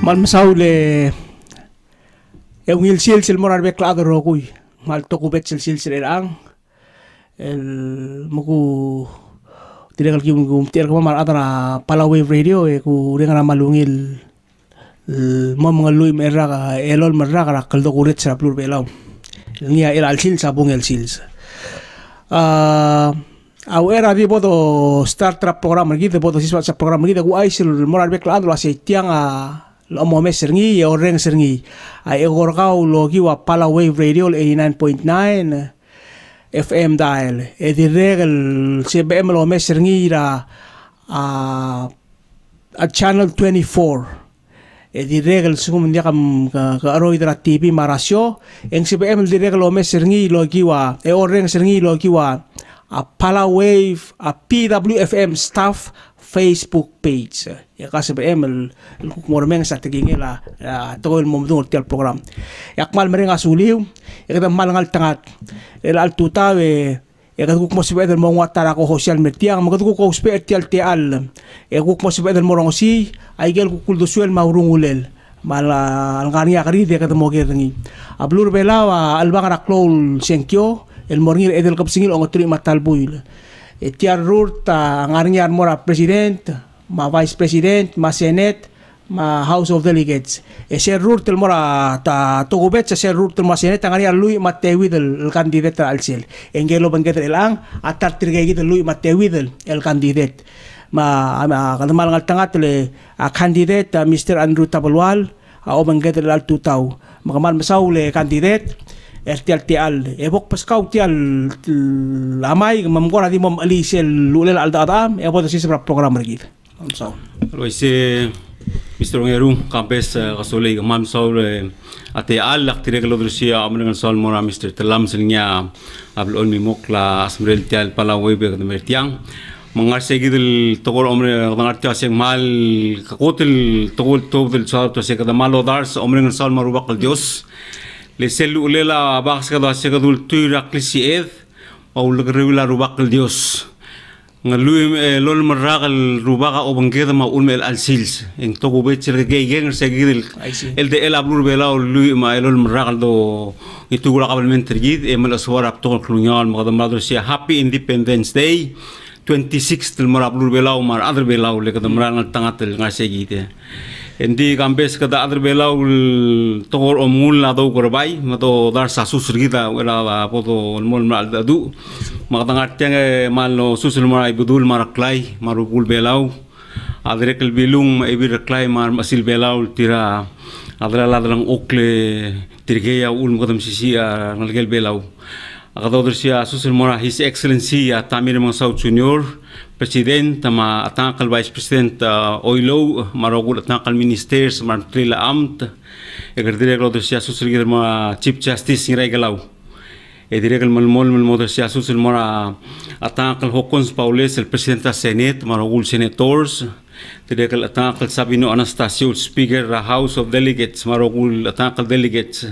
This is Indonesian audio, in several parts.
malmasaule yung ilsil sil morar beklado rokuy mal tokubet sil ang el muku tidak lagi tiar ko mal atara Palawave Radio ku dengan malungil mo mga luy merra ka elol merra ka kaldo kurit sa plur belaw niya el alsil sabong el sils awera di bodo start trap program gitu bodo siswa sa program gitu ku ay sil morar beklado ase tiang lomo me serngi orang serngi ay egorgau logi wa Palawave Radio 89.9 FM dial di regel CBM lo me serngi ra a channel 24 di regel sum dia kam ka aro idra TV marasyo en CBM di regel lo me serngi logi wa orang serngi logi wa a Palawave a PWFM staff Facebook page ya kasi BM el kumormeng sa tigingil tol mo mudong tial program yakmal mering asuliw yakadam malangal tangat el altuta yakaduk mo sibe del mo watara ko social media magaduk ko uspe tial tial yakuk mo sibe del morong si ay gel ku kuldo suel maurungulel mala algania kari de kadam mo gerni ablur belawa albang raklol senkyo el morngir edel kapsingil ongotri matalbuil tiar rurt ngarnyar mora president ma vice president ma senate ma house of delegates ser rurt el mora ta togubet ser rurt ma senate ngarnyar lui matewid el candidato al sel engelo banget elang atar tirgegi lui matewid el candidato ma kadamal ngal tangat le candidate Mr. Andrew Tabalwal o banget el tutau makamal masaule candidate tial ebok paskaw tial amay mamgora di mom alisel lulel aldadam ebo to sisra program regit so loise Mr. Ngeru kampes kasole mam saul ate alak tire kalo drusia amngal sol mora Mr. Telam selnya abl on mi mokla asmrel tial Palawave ka mertiang mangar segidel tokol omre ngar tia seng mal kakotel tokol tokol sa to se kada malo dars omre ngal sol marubak dios le selu lela baks kada sekadul tuirak lisied au legrewila rubak dios ngalui lol marrakal rubaka obangeda ma ulmel al sils en togo betcher gegen segidil el de el ablur bela lui ma lol marrakal do itugula kabelment tergid e mal aswara to klunyal ma madro sia happy independence day 26 til marablur bela mar other bela le kada marangal tangatel ngasegite Endi kampes kada adr belau tokor omul na do korbai mato dar sa susur kita wala poto mol mal dadu makatang tiang mal no susul marai budul maraklai marupul belau adre kel bilung ebir klai mar masil belau tira adra ladang okle tirgeya ul makatam sisia ngalgel belau akado dersia susul mara his excellency Tamir Mangsau Junior President tama atangkal Vice President Oilo marogul atangkal ministers martrila amt egerdire klodo sia susul ma Chief Justice ngirai galaw edire kal malmol malmodo sia susul mara atangkal Hokons Paules el President sa Senate marogul senators dire kal atangkal Sabino Anastasio Speaker House of Delegates marogul atangkal delegates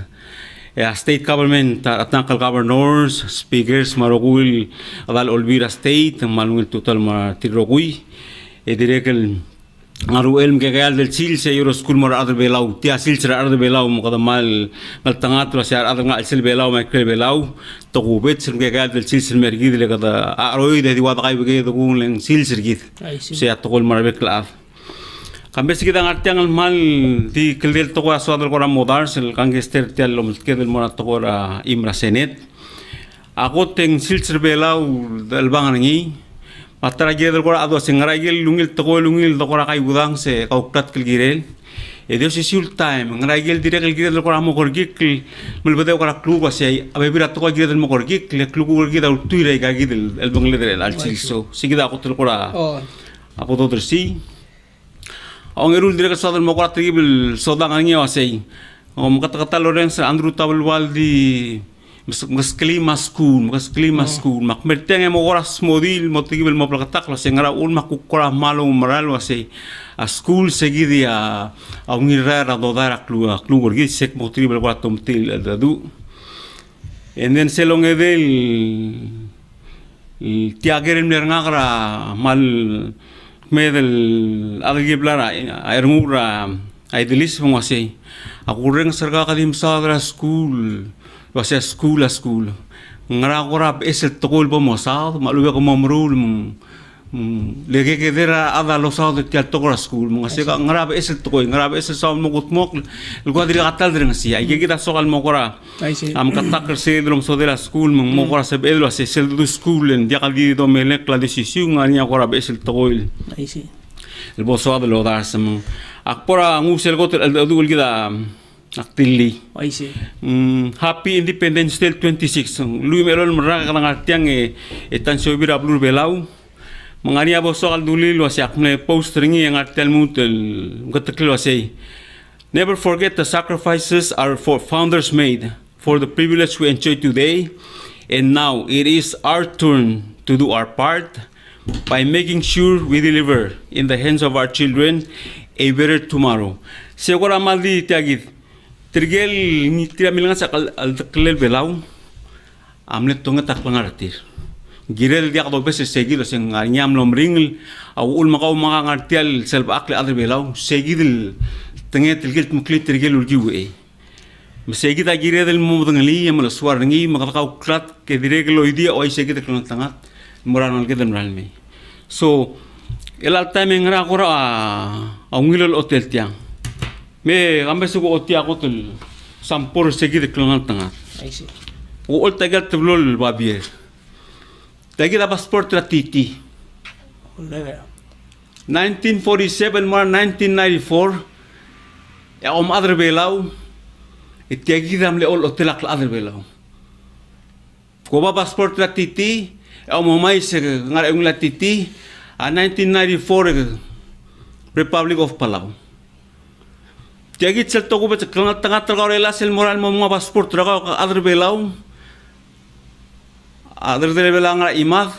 state government atangkal governors speakers marogul adal Olvira state malungil total ma tirogui edirekel ngaru elm kegal del sil se euro school mar adal belau tia sil sera adal belau mo kada mal tangat ra sar adal ngal sil belau ma kel belau to gubet sil kegal del sil sil mergid le kada aroi de wada kai bege to gung sil sirgit se atokol mar bekla Kambes kita ngartiang mal di kelir toko aswadal kora modar sel kangester tial lom kedel mora toko imra senet. Ako teng silcer belau dal bangan ngi. Patara gedel kora ado sengragel lungil toko kai budang se kauklat kelgirel. Edio si sul time ngragel direk kelgirel kora mo korgik melbede kora klub ase abebira toko gedel mo korgik le klub korgida ultuire gagidel el bangledel al silso. Sigida ako tel kora. Ako to tersi. Ang erul direk sa mo kora tribil sodang angyo asay makata Loren sa Andrew Tabalwal di mas klima school makmerteng mo oras modil mo tribil mo plakatak la sengara ul makukora malo maral asay a school segidi ang irara do dara klua gorgi sek mo tribil kora tomtil dadu and then selong edel tiagerem nerngara mal medel algeblara ermura Ay dilis mo kasi. Ako rin sarga kalim sa school. Kasi school. Ngara ko rap esel tukul pa mo sa maluya ko mamrul mong lege ke dera ada lo sa de tial tokora school mo kasi ngara esel tukul ngara esel sa mo gutmok lugo diri katal diri ngasi ay kita sokal mo kora am katak se drum so dera school mo kora se bedlo se sel du school en dia kaldi do melek la decisión ngania kora esel tukul Ay sí. el boso de lo dar sam akpora ngusel gotel dul gida aktilli Ay sí. Happy Independence Day 26 lui melon merang kanang artiang tan sobira blur belau mangania boso al dulil wasi akne post ringi yang artel mutel gatakil wasi never forget the sacrifices our founders made for the privilege we enjoy today, and now it is our turn to do our part by making sure we deliver in the hands of our children a better tomorrow. Segura maldi tiagid Tirgel ni tira milangan sa al belau amlet tonga tak pangaratir. Girel dia ko bes segil sing nyam lom ringel au ul makaw mga ngartial selba akle adre belau segil tenget tirgel mukli tirgel ulgi we. Mesegita girel mo dangali yam la suar ngi makakaw klat ke direglo idia o segita klon tangat moranal gedem ralme. So elal time ngra ko ra a ngilol hotel tiang. Me gambe suko otia ko tul sampur segit klongan tanga Ay sí. o tagal tublol babier tagal passport la titi Wala. 1947 mar 1994 om adre belau itiagidam le ol hotel ak adre belau ko ba passport la titi om mai se ngar la titi a 1994 Republic of Palau. Tiagit sel toko bet klangat tanga terkau rela sel moral mo mga pasport terkau ka adre belau adre belau ngara imad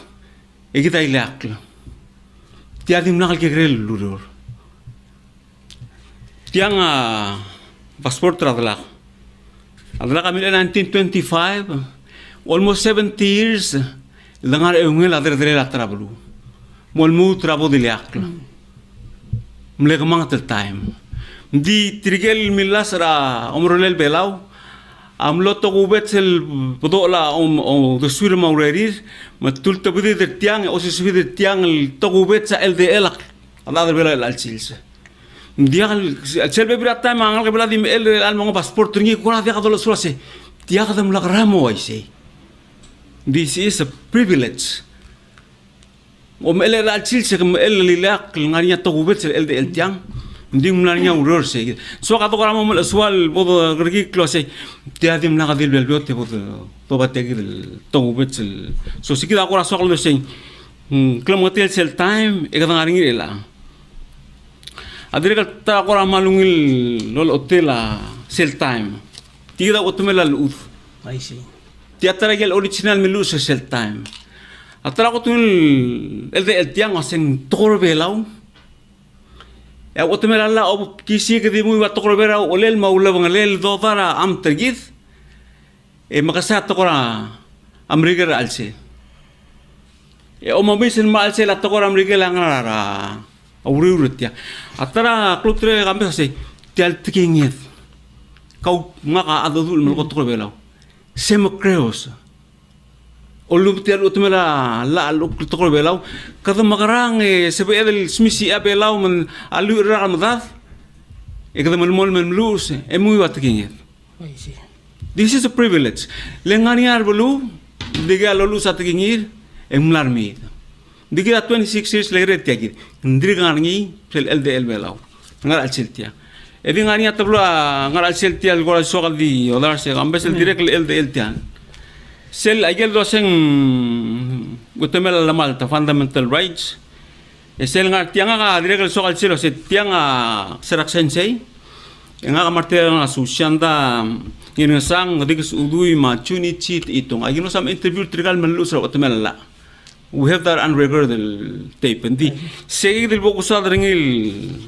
ikita ilak tiadim nakal ke grel lurur tiang pasport adla kami 1925 almost 70 years langar engel adre la trabalu molmu trabo dilak mlek mangat time di trigel milas ra omrolel belau amlo to ubet sel podola de suir maurerir matul to bide de tiang o se subide tiang to ubet sa LDL ala de bela al chilse dia sel bebra ta mangal ke bela di el al mo passport ngi ko na dia ka dolo surase dia ka dam lagramo ay say this is a privilege o mele al chilse kem el lilak ngariya to ubet sel LDL tiang Hindi mo lang niya uror siya. So kato karamo mo aswal bodo gergi klose tiadim na kadil belbiote bodo to bategi tongubet sel. So sikida ako raso kalo siya. Klam hotel sel time ikatang aringir ila. Adire kata ako ramalungil lol hotel sel time. Tida otumela luz. Ay sí. Tiatara gel original milu sa sel time. Atara ko tul el tiang aseng tokor belau. Ya otomela la o kisi ke di muy batokro bera olel maula bangalel do para am tergid makasa tokora amriger alse o mabisen ma alse la tokora amriger langara uri urutya atara klutre gambe se tial tikinget kau ngaka adodul mel kotokro bela semo creos Olum tiar utumela la luk tokro belau kada magarang sebe el smisi abelau men alu ramadad kada mol lus muy watkinget. Ay sí. This is a privilege lenganiar bolu diga lolu satkingir emlarmi diga 26 years legre tiagir ndrigangi sel LDL belau ngar alsiltia edi ngania tablo ngar alsiltia gora sokal di odar se ambesel direct LDL tian Sel agel doseng gutemela la Malta fundamental rights. Sel nga tianga ka direk sokal silo se tianga serak sensei. Nga ka martela nga susyanda inasang digas udui ma chuni chit itong. Agino sam interview trigal manlusra gutemela la. We have that on record tape and segi del boku sa ringil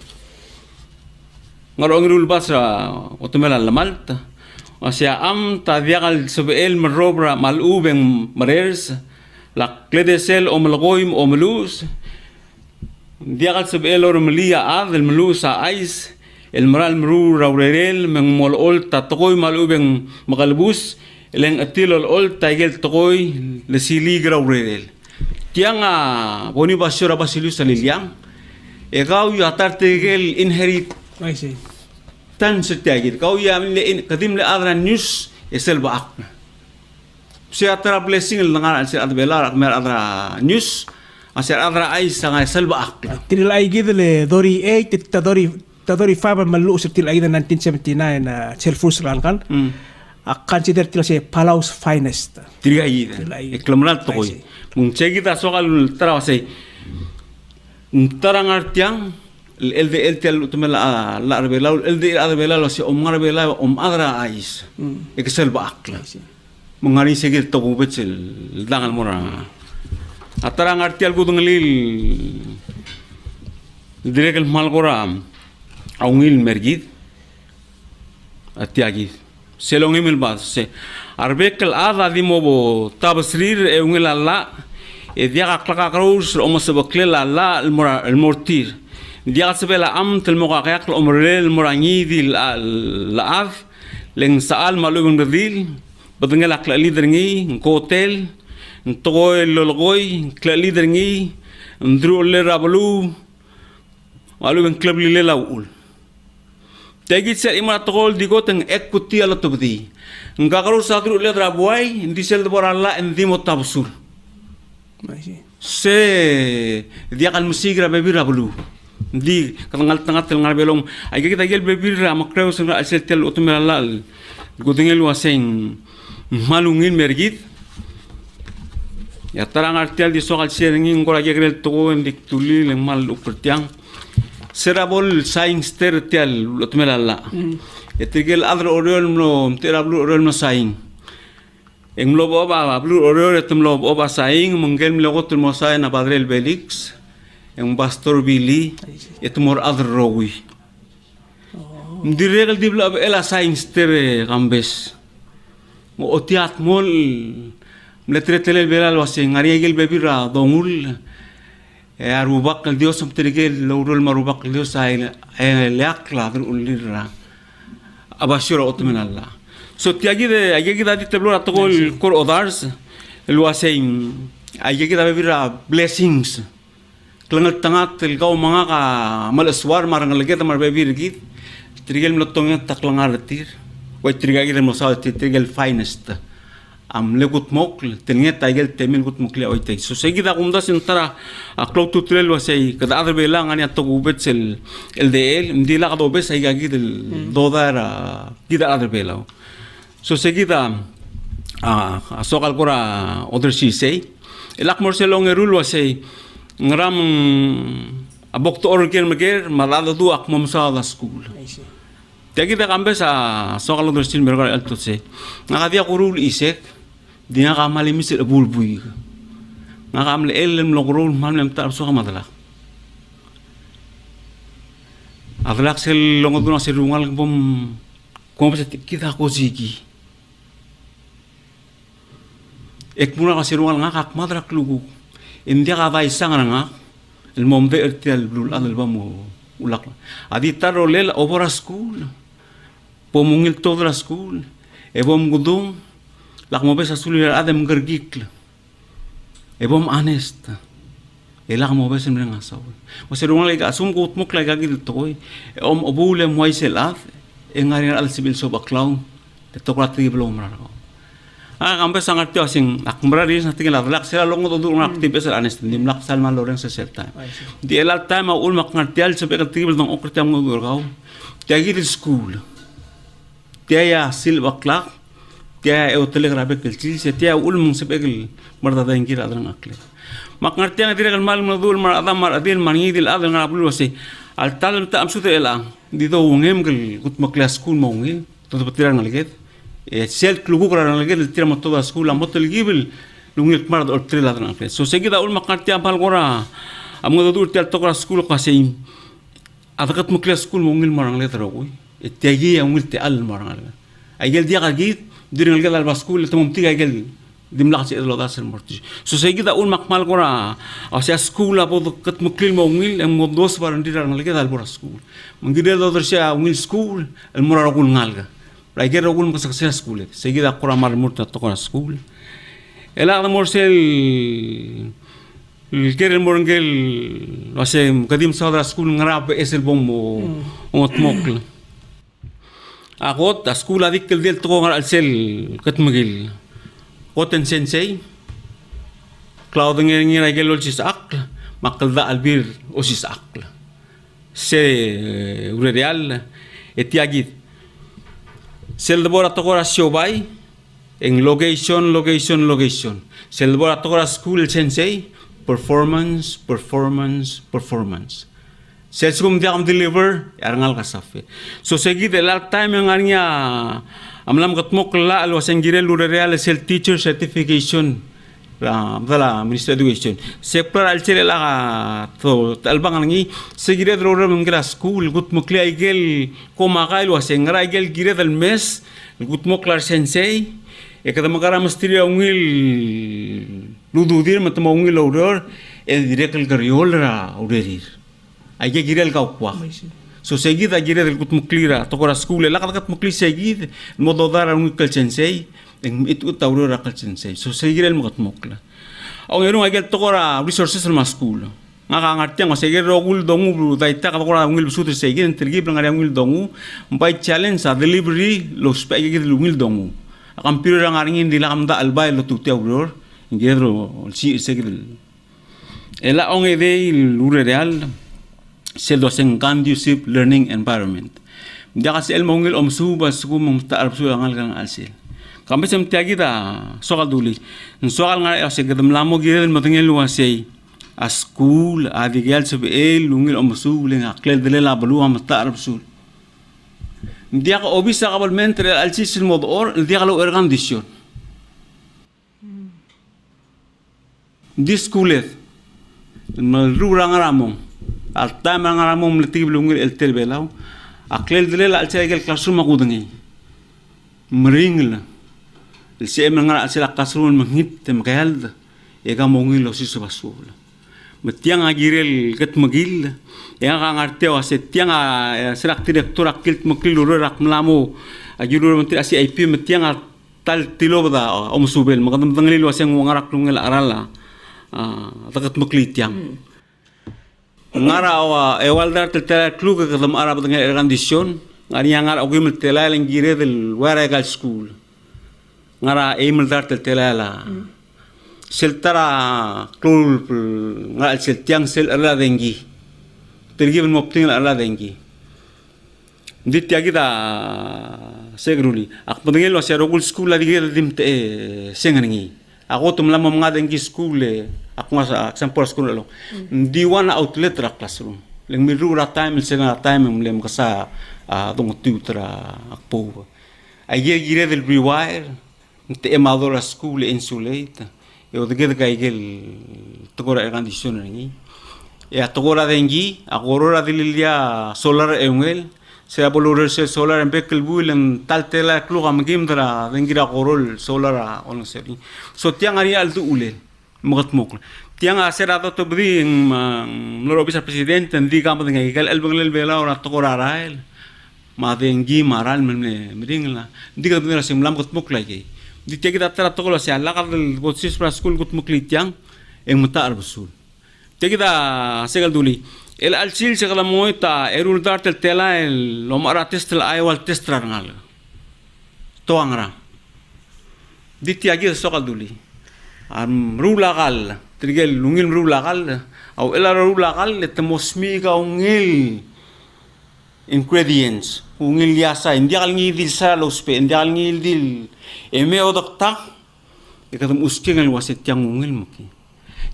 ngarong rul basra gutemela la Malta. Asya am tadiakal sebel merobra malubeng merers la kledesel o malgoim o melus diakal sebel or melia ad el melusa ais el maral mru raurel meng mol ol ta tokoy malu beng makalbus eleng atil ol taigel tokoy le sili raurel tiang a boni basura basilu saliliang e gau yu atar tegel inherit I see. tan setiagit kau ya le kadim le adra news esel baak se atara blessing el ngar se adbela mer adra news aser adra ai sanga esel baak Til ay gid le dori 8 ta dori 5 malu sa til ay 1979 na Chelfus ran kan. Consider til se Palau's finest. Tirigai Tilai. eklamral tokoy Ai, mung chegita sokal tarawase tarangar tiang el de el tel tumela la arbela el de arbela lo se om arbela adra ais eksel baak mungari segil to betel dangal mora atarangar tial gudunglil direkel malgora aungil mergid atiagi selong emil bas se arbekel ada dimobo tabsrir e ungil alla e dia klaka krous o mosabakle la el mortir dia sebela am tel moqaqaq el umrel morangi dil la av leng saal malung dil badengel akla liderngi hotel ntoy lolgoy kla liderngi ndru le rablu malu ben club li la ul tegit se imara tol digoteng ekuti ala tobdi ngakaro sakru le drabuai ndisel boralla endimo tabsur I see. se dia kan musigra bebi rablu di kangal tangat ngal belong ay kita gel bebi ramakrew sen asel tel otumela godengel waseng malungin mergit ya tarang artial di sokal seringi ngora gegrel to ndik tuli le mal upertiang serabol saing ster tial otumela la etigel adro oriol no terablu oriol no saing eng lo ba blu oriol etum lo ba saing mungel logo tul mo saing na padrel belix eng pastor billy etumor adro rowi ndiregal dibla ela saing ster gambes mo otiat mol mletretele belal wase ngariegel bebira dongul arubak dios amterigel lorul marubak dios ay leakla ulira abashura otmenalla so tiagi da diteblo atogol kor odars el wase ayegi da bebira blessings klangal tangat el gaw mga ka malaswar marangal geta mar bebir git trigel mlotong taklangar tir way trigagir mo sa trigel finest am legut mokl tenget taigel temel gut mokle oite so seguida gumda sentara a clotu trel wasei kada adar belang ani ato gubet sel LDL ndila kado bes ay gagid dodara gida adar belaw so seguida a sokal kora other si sei elak morselong erul wasei ngram abok to orgen mager malado du ak momsa da school I see. tagi da kambe sa sokal other sin mergar alto se ngakadia kurul isek dia kamali misir bulbui ngakamle elem logrol mamlem tar so kamadala adlak sel longoduna serungal bom komse kita ko zigi ekmuna ka serungal ngakak madrak lugu india ka vai sangranga el momde ertial blul anel bamu ulak adi taro lel over school pomungil toda school e bom gudung lak mo bes asulir adem gergikl e bom honest elak mo bes mreng asaw o serungal lega asum gut mok lega gid toy om obule moisel af e ngari al sibil so baklaw te tokratri blom ra kambe sangat tio sing akmra ris na tingel lak sela longo do na actives honest dim lak salman loren sa selta di elal time ul mak ngartial se bekat tibel dong okrtam ngo gaw tiagi school tiaya sil baklak tiaya e telegrabe kelci se tiaya ul mung sebegel marda da ingir adran akle mak ngartian dirgal mal madul mar adam mar adil manidil adran abul wase al talam ta amsute ela di do ngem gel gut makla school mongil to patiran ngalget e sel klugu kra ngalget tira mo toda school amot gibel lungil mar do trela adran akle so seguida ul mak ngartian bal gora amgo do tir tokra school qasim adakat makla school mongil mar ngalget rogoy e tiagi amul te al mar ngalget ayel dia git dirin ngalget al school tamum tiga gel dimlak si lo dasar mortis. So seguida un makmal kora asya school apo kat muklil mo ungil ang modos baran di rang lagi dal bora school. Mangide do siya ungil school el mura ragul ngalga. Lagi ragul masak siya school. Seguida kora mar murta to kora school. Ela na morsel el morangel wase kadim sa school ngarap esel bom mo mokla. Akot a school adik kel del to ngar alsel kat magil. Koten sensei, Claudio ngira gelol sis akla, makalda albir o sis akla. Se real etiagit. Sel laboratorio siobay, en location. Sel laboratorio school sensei, performance. Sel sum diam deliver, arangal kasafe. So seguid el time yang arnya amlam katmok la alwasan girel real sel teacher certification la minister education sektor alcel la to albang ngi segire drore mengla school gutmok li igel komakail wasen ngra igel gire del mes gutmok la sensei e kada magara mistri ungil lududir matma ungil auror e direkel gariol ra aurerir aige girel kaukwa. So seguida gira del gut muklira tokora school la kat mukli seguid modo dara un kal sensei en itu taurora kal sensei so seguir el mukat mukla au ngero agel tokora resources ma school ngaka ngartia ngo seguir rogul dongu daita ka tokora ngil sutre seguir intergi blangaria ngil dongu by challenge a delivery lo spege gid ngil dongu akam piro ngaringin dilam da albay lo tuti auror ngero si seguir ela onge de lure real sel dosen conducive learning environment. Dia kasi el mongil omsuba suku mumtaarab su angal kang alsil. Kami sem tiagi da soal duli. Soal ngai ase gedem lamo gidel matengel luasei. A school adigel sebe el lungil omsu ling aklel dele la balu mumtaarab su. Dia ka obisa kabal mentre alsil sil mod or dia lo ergan disyon. This school mal rurang ramong alta mangara mom leti belungil el tel belau aklel dele la alcel gel classroom makudangi mringla el se mangara alcel classroom mangit tem kayal ega mongil lo sisu basul metiang agirel ket magil ya ngarte wa setiang selak direktur akil makil lur rak mlamu ajurur menteri asi IP metiang tal tilo da om subel makadam tangli lo seng ngarak lungel arala takat makli tiang ngara awa ewaldar tela kluga kadam arab dengan kondisyon ngari ngara ogim tela lang gire del waregal school ngara emildar tela la seltara klul ngal setiang sel ala dengi tergi ben mopting ala dengi dit yagi da segruli ak padengel lo serogul school la digel dim te sengangi ako tumlam mga dengi school ako nga sa school lo di one outlet ra classroom leng miru ra time sena time lem kasa dong tutra akpo ay gire del rewire te emadora school insulate eu de que gel togora condition ngi e togora dengi agorora dilia solar engel se abolur se solar en bekel bulen taltela kluga mgim dra dengira gorol solar on seri so tiang ari al tu ule mogat mok tiang aserado to bri loro bisa presidente ndi kampo ngai gal el bengel bela ora togora rael ma dengi maral men mringla diga dira simlam got mok lagi di tiga data togolo se alla kal botsis pra school got mok tiang en mutar busul tiga segal duli el alsil segala moita erul dartel tela el lomara testel aiwal testrar ngal toangra diti agi sokal duli am rula gal trigel lungil rula gal au ela rula gal et mosmi ga ungil ingredients ungil yasa indial ngi dil sa los pe indial ngi dil eme odokta ikadam uskingal waset yang ungil maki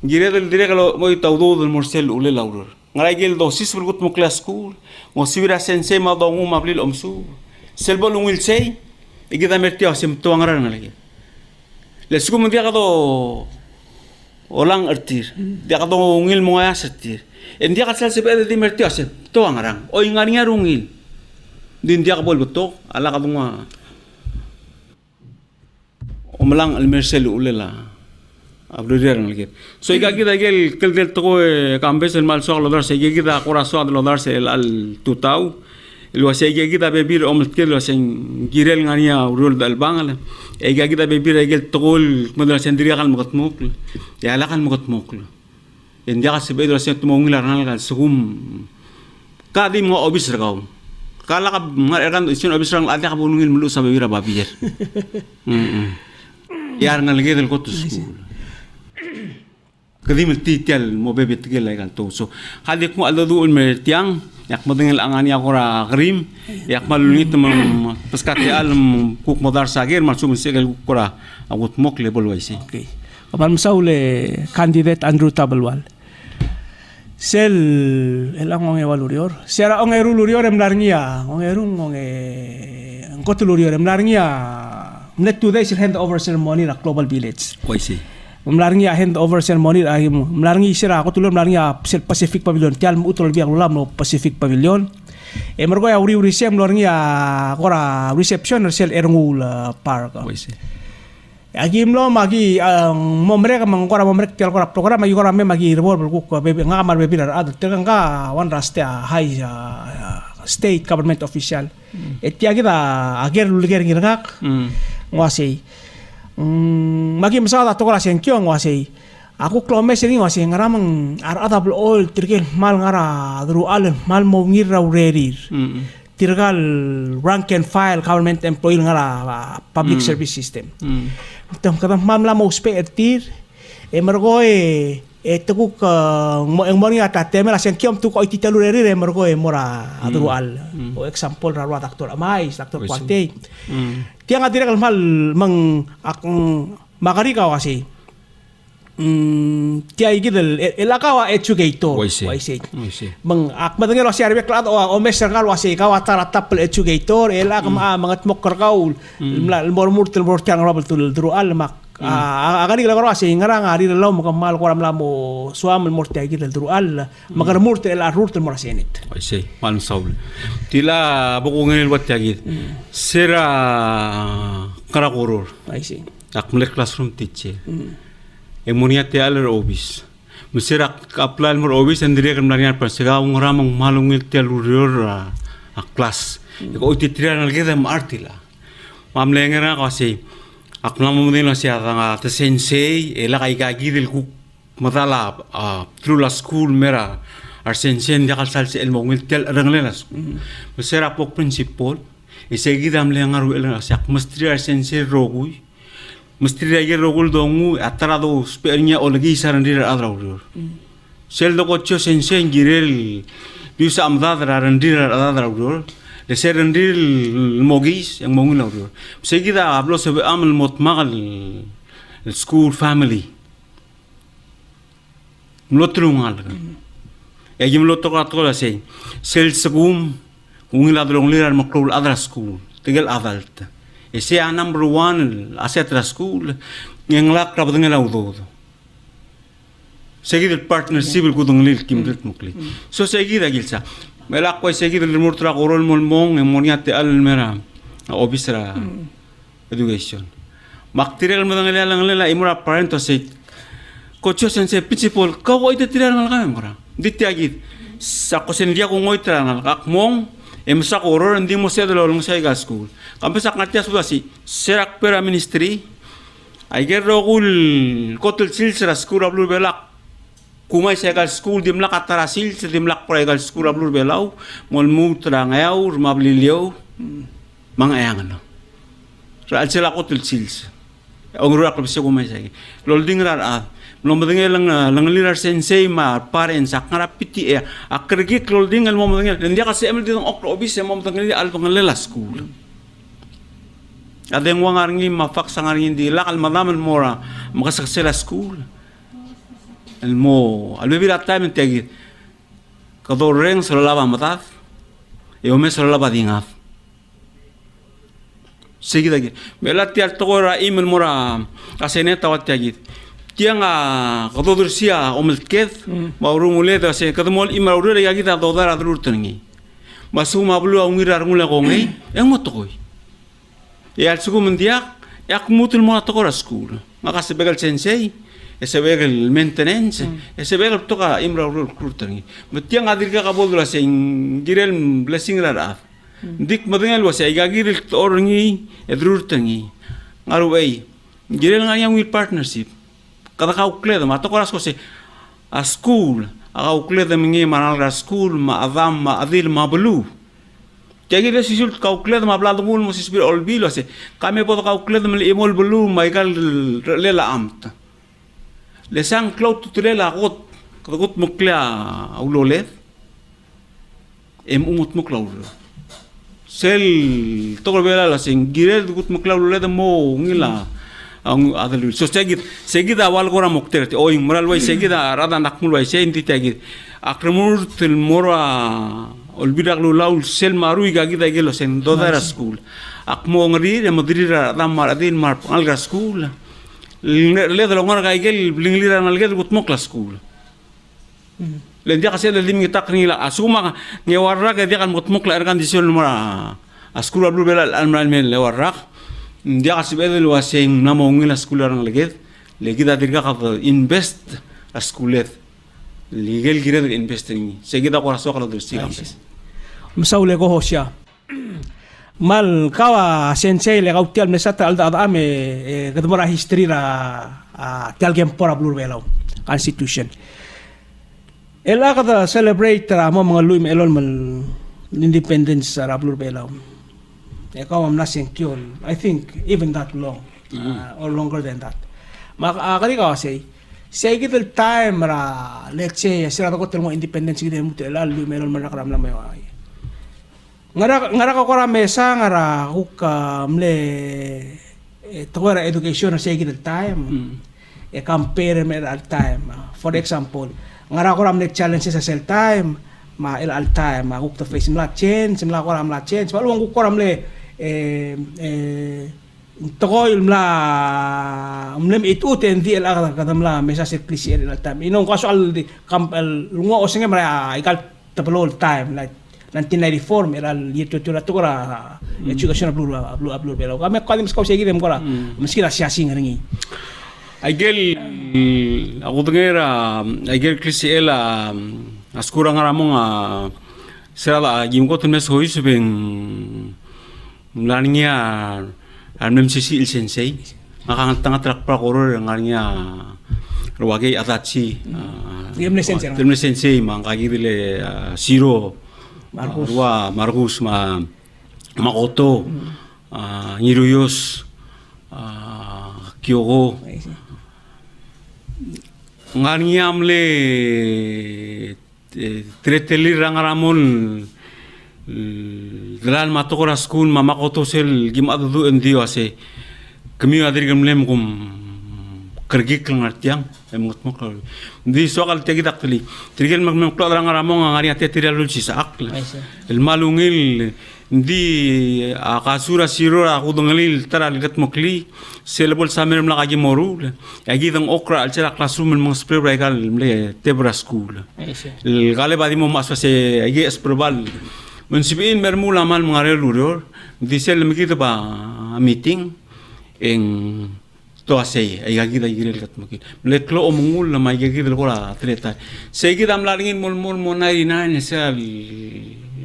gire del dire kalau moi taudo del morsel ule laurur ngarai gel dosis bergut mo class school mo sibira sensei ma dongu mablil omsu selbo lungil sei igida merti asim tuangra ngalagi le suku mundia kado olang artir dia kado ungil mo ya setir en dia kasal sebe di merti asim tuangra o ingarinya rungil din dia kabol betok ala kado omalang almersel ulela ablurir ngalgit so igagida gel keldel to kambes el mal so lo dar se igagida corazón lo dar se al tutau lo se igagida bebir omtkel lo sen girel ngania urul dal bangal igagida bebir gel togol madal sen diri kan mugatmuk ya la kan mugatmuk en dia se bedro sen tumonglar ngal sugum kadi mo obis ragaw kala ka ngaran isin obis rang ada ka bunungin mulu sa bebira babier yar ngalgit el kotus kadim titial mo bebet gel ay kanto so hadik mo aldo ulmer tiang yak madengel angani akora krim yak malunit mam paskati alam kuk modar sagir masum segel kura agut mok level waisi okay kapan masaule candidate Andrew Tabalwal sel elang onge walurior sera onge rulurior emlarngia onge rung onge ngotulurior emlarngia net today sir hand over ceremony na Global Village waisi mlaringi hand over ceremony ay mlaringi sira ako tulor mlaringi sel Pacific Pavilion tial mo utol biang ulam no Pacific Pavilion e mergo ya uri sem mlaringi akora reception sel erngul park agi mlo magi momrek mangkora momrek tial kora program magi kora me magi rebor ko bebe ngamar bebe dar ad teranga wan rastia high state government official etiagi da ager luger ngirngak ngwasi magi masada to kala sen kyo ngwasi aku klome sering ngwasi ngaramang aradable oil tirgel mal ngara dru al mal mo ngira urerir tirgal rank and file government employee ngara public service system tam kadam mamla mo spe etir emergo tukuk ang morning ata temela sen kiom tu ko ititalu rerir emergo mora dru al o example rawat aktor amais aktor kwate tiang adira kalmal mang akong makari kawasi tiya igidel elakawa educator waisi mang akmadangelo si arbek lat o meser kal wasi kawatara tapel educator elak mangat mokker kaul mormur tel tiang rabel tul drual mak agani kala wasi ngarang ari law makamal koram lamo suam morti igidel drual magar murte el arur tel morasenit waisi man saul tila bukungin wat yagid sera karakoror waisi akmle classroom teacher emoniate aler obis musirak apply mor obis andire kan narian pasega ungamang malungil telurior a class ko utitria nalgeda martila mamlengera kasi aklam modelo sia nga te sensei ela kai gagidil ku madala through la school mera ar sensei dia kalsal el mongil tel ranglelas musirak pok principal isegidam lengaru ela sia mustri ar sensei rogui mesti dia rogul dongu atrado spernya olagi sarandir adraur sel do kocho sensen girel bisa amdadra randir adraur de serandir mogis yang mongul adraur seguida hablo sobre amal motmagal school family mlotrungal egi mlotokatola sei sel segum ungil adrong lirar maklul adra school tigel adalt ese number 1 asetra school yang lak rabad ngela udo seguir el partner civil kudung lil kimrit mukli so seguir agilsa melak ko seguir el murtra korol molmong emoniate al mera obisra education maktirel madangela langela imura parento se kocho sense principal ko ite tirar ngal kam mora ditiagit sa ko sen dia ko ngoitra ngal akmong emsa koror ndi mo se de lolong sa school kampesa ngatia sudah si serak pera ministry aiger rogul kotul silsra school ablur belak kumai segal school dimlak atara silsra dimlak pregal school ablur belau mol mutra ngayaur mablilio mangayangan no ral sela kotul sils ongru ak bese kumai segi lol dingrar a nomdenge lang lirar sensei ma parents akara piti akrgi lol dingal momdenge ndia ka se emel dong ok obis momdenge al pangalela school ada yang wangarngi mafak sangarngi di lakal madaman mora makasaksela school elmo albebira time tegi kadoreng solaba matat ome solaba dingaf seguida gi melati altogora email mora aseneta watagi tianga kadodursia omelket maurumule da se kadmol email ure yagi da dodara durtungi masuma blu ungira ngula kongi yang motoi ya suku mendiak yak mutul mo to kora school ngaka sebegal sensei sebegal maintenance sebegal to ka imra recruiter mutiang adir ka kabodula sing girel blessing ra dik madengal wasa igagiril orngi edrurtangi ngaruway girel nga yang will partnership kada ka ukleda ma to kora ko se a school a ukleda mingi manalga school ma adam ma adil ma blu Jadi dia sisul kalkulat ma blado mul mo sisbir olbilo se kami poto kalkulat mal imol belu maigal lela amt le sang cloud tutela got mukla ulole umut muklaw sel tokol bela la sing girel gut mukla ulole mo ngila ang adalu so segid awal gora mukter o moral way segid rada nakmul way se inti tagid akramur til mora olbidak lu laul sel maru igagi gelo sen dodara school akmo ngri de madrira damar adin mar alga school le de longar ga igel blinglira nalgel gut mokla school le dia kasel lim takni la asuma nge warra ga dia kan mut mokla ergan disol mara a school ablu bela almal men le warra dia kasibel lu aseng namo ngila school arang leged legida dirga ka invest a schoolet legal gira investing seguida ko raso kala dursi campus msaule ko hosya mal kawa sensei le gautial mesata alda ame gadmara history ra tial game pora blur belaw constitution ela kada celebrate ra mo mga luim elon mal independence ra blur belaw e kawam nasing kyol I think even that long or longer than that kali ka say say gitel time ra let's say sira ko tel mo independence gitel mo tel luim elon man rakram la mayo ngara ko ra mesa ngara hukka mle tawara education na sige the time compare me al time for example ngara ko ra mle challenges sa cell time ma il al time ma hukta face mla change mla ko ra mla change paluang ko ra mle tokoy mla mle ituten di al kadamla mesa sa klise al time inong kaso al kampel lungo o singe mara ikal tapolol time like 1994 era year to la education blue belo kami kami skau segi dem kola meski la siasi ngi aku dengar agel klise ela askura ngaramong sela gimko tunes hoy subeng lania amnem sisi il sensei makang tanga trak prakoror nganya ruwage atachi dem sensei mangkagile siro Margus Makoto Niruyos Kyogo nganyam le treteli rangaramon dalan matokora school Makoto sel gimadu endio ase kami adir gemlem kum kergik ngartiang emot mokal di soal tegi dakteli tirgel magmem klo rangaramon ngari ate tiralul sisak el malungil di akasura siro aku dengalil taral gat mokli selebol samer mlaka gi moru agi dang okra al cela classroom mong spray regal mle tebra school el gale badi mo maswa se agi esprobal munsibin mermula mal ngare luror di sel mikita ba meeting en to asay ay gagida girel kat mukil leklo omungul na may gagida ko la atleta segi dam lalingin mol mo nai nai sel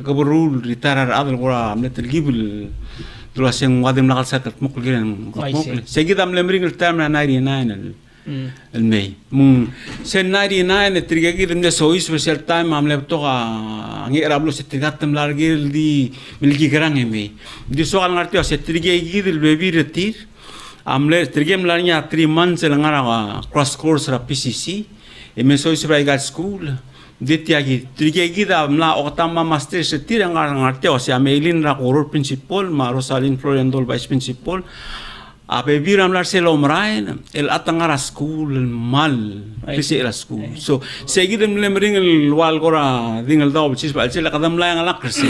kaburul ritarar adal ko la amlet gibul to aseng wadim lakal sakat mukul giren mukul segi dam lemring el time na nai el may mung sen nai nai trigagi dem de so special time amle to ka ngi rablo se trigatam largil di milgi garang me di so al ngartio se trigagi del baby retir amle trigem lanya 3 months ngara cross course ra PCC e me soy sibra gal school detiagi trigegi da mla otama master se tira ngara ngarte o se amelin ra koror principal ma Rosalyn Florendol vice principal a beber amlar se lomrain el atangara school mal pisi la school so seguidem lemring el wal gora dingel daw chis ba se la kadam la ngala krese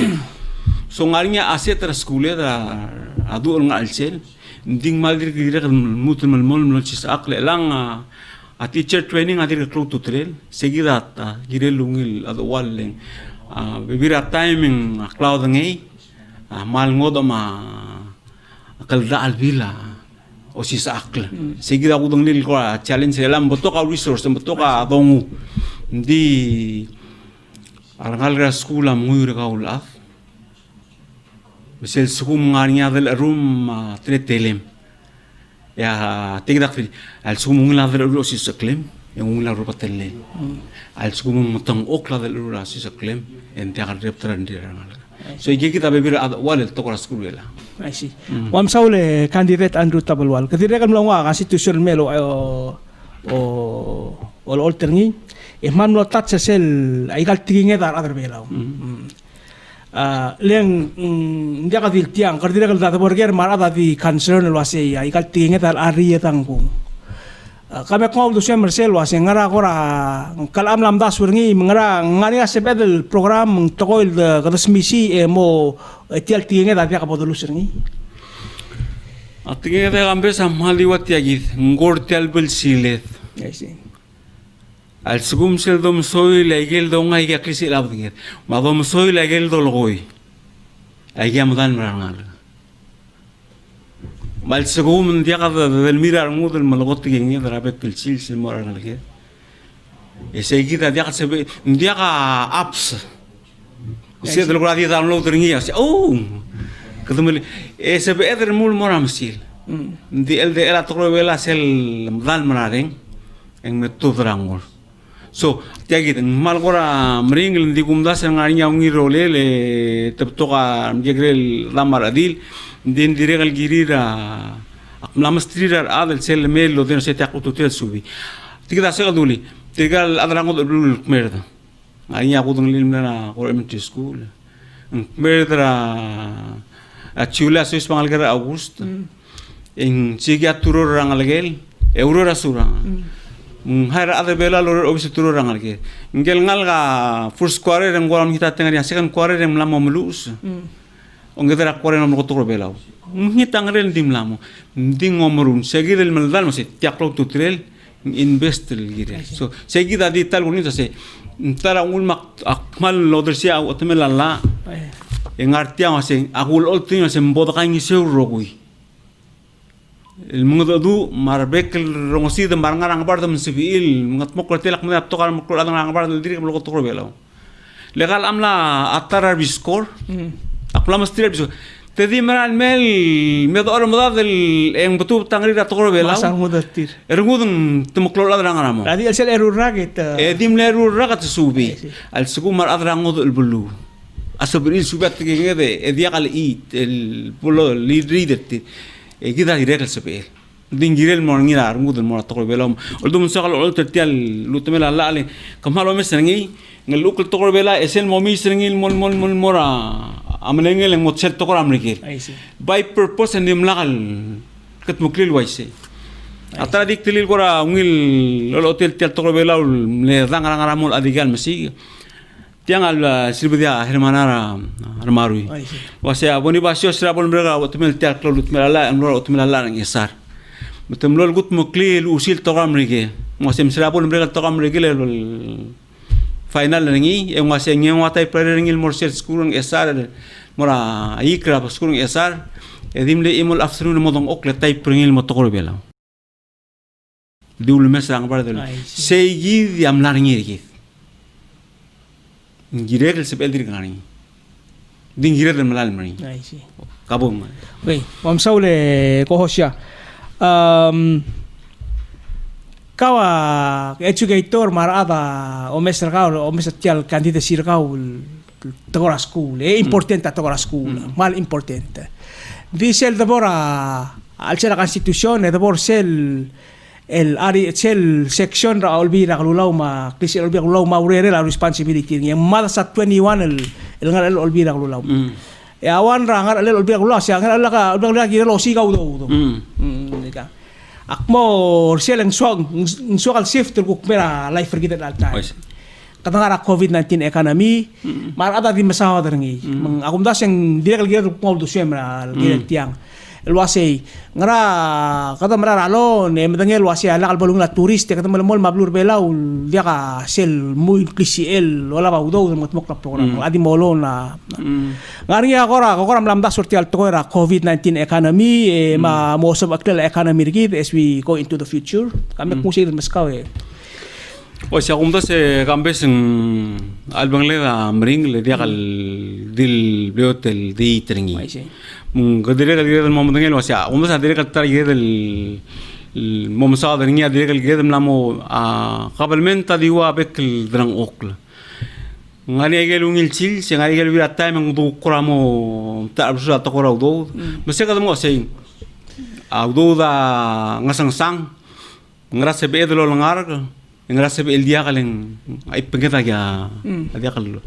so ngarinya aset ra school da adu ngal sel ding maldir gira mutul mol chis akle lang a teacher training adir klo tutrel seguida gire lungil ado walling bibira timing cloud ngai mal ngodoma kalda albila o si sakla sige da kudang lil ko challenge lam boto ka resource boto ka dongu di arangal ra school am nguyur ka ulaf misal sukum nganya del room tretelem ya tigdak fi al sukum ngla del ro si saklem yang ngla ro patelle al sukum mutang okla del ro si saklem en ta rep trandirangal so igi kita bebir wal to ko school wala I see. Wam saule candidate Andrew Tabalwal. Katira kan mlangwa ka situation melo o alterngi. E man lo tat sel ay kal tinge dar adar belaw. Leng ndia ka dil tiang katira kal da borger mar ada di concern lo ase ay kal tinge dar ari tangku. Kami ko do sem Marcel was ngara kora kalam lam das werngi ngara ngari asebedel program tokoil de kadasmisi mo tial tinge da ka podulu serngi atinge da gambe samali wat yagid ngor tial bel silet al sugum sel dom soy legel do ngai ya krisi labdinget ma dom soy legel do logoy ay yamdan rangal mal sugum dia ka del mirar mudel malagot tinge da rabet bel sil sil morangal ke ese gida dia ka sebe dia ka apps Usia del gradi download ringia. Oh, ketemu SB eder mul moram sil. Di LDR atro vela sel dal mararing en metu drangol. So, tiagi mal gora mring di kumda sen ngarinya ngi role le teptoka mjegrel damaradil din diregal girira akmlamstrirar adel sel melo den se taqututel subi. Tigda segaduli, tigal adrangol blul merda. Ngarinya aku tunggu limna ko elementary school. Merdra a chula sus pangalgar August. En sigia turur rangalgel eurora surang. Haira ada bela lor obis turur rangalgel. Ngel ngalga first quarter en golam kita tengah second quarter en lamo melus. Ongedra quarter en ko bela. Ngita ngrel dim lamo. Ding omrun segir el meldal mo se tiaklo tutrel invest el gire. So seguida di tal bonito se tara ul mak akmal lodersia au temela la engartia mase agul oltin mase mboda kangi seu rogui el mundo du marbek rongosi de marngarang bar de civil ngat mokol telak mena tokal mokol adang bar de dirik mokol tokro belo legal amla atara biskor akla mastir biskor tedi meral mel medo or moda del en betu tangri da tokro belo masang mudatir ergudun temokol adang aramo adi el sel erur raget edim leru ragat subi al sugumar adrango el bulu asobril subat ngede ediakal it el bulu lidridet e gida direk sebel dingirel morngira armudul mor tokol belom oldum sakal ol tertial lutemela la ale kamalo mesengi ngeluk tokol bela esen momi sengil mol mora amlengel en motset tokol amrikir by purpose endim lakal ket muklil waise atara dik tilil kora ngil lol hotel tel tokol bela le dangarangara mol adigal mesi tiang al silbedia hermanara armarui wase aboni basio sirabol mereka otemel tel klolut melala amro otemela la ngisar betum lol gut muklil usil tokol amrike mosem sirabol mereka tokol amrike le final ringi e wase ngeng watai preringil morsel skurung esar mora ikra skurung esar edimle imol afternoon modong okle tai pringil motokol bela diul mesang bardel seigi diam laringi ngirel sebel dir ngani dingirel malal mari kabum okay wam saule ko hosya kawa educator marada o mesra o mesra tial candidate sirkau tokora school importante tokora school mal importante dice el devora al ser la constitución el devor sel el ari sel section ra olbira lulau ma krisi olbira lulau ma urere la responsibility yang mada sa 21 el ngal olbira lulau e awan ra ngal olbira lulau sia ngal la olbira giro si gau do nika akmo sel en so al shift ko mera life forget al time katangara COVID-19 economy mar ada di masawa derngi akum das yang dia kalau gitu mau do semra tiang elwase ngara kada mararalo ne medangel wase ala kalbalung la turiste kada malamol mablur belau dia ka sel muy klisiel wala ba udo motmok la program adi molo na ngari agora mlamda sorti al toera COVID-19 economy ma most of actual economy rigid as we go into the future kami kung sila maskaw O sea, como se cambes en albangle a mring le dia kal dil biotel di tringi. Kadire kal gede mo mendengel o sea, como se dire kal tar gede el mo msa dringi dire kal gede mlamo a qabalmenta diwa bek el drang okla. Ngani egel ungil chil, se ngani egel vira time ng du kuramo ta absu ta kora do. Mese ka mo se a do da ngasang sang ngrase be edlo langar ngrasa be el dia kalen ay pengeta ya dia kal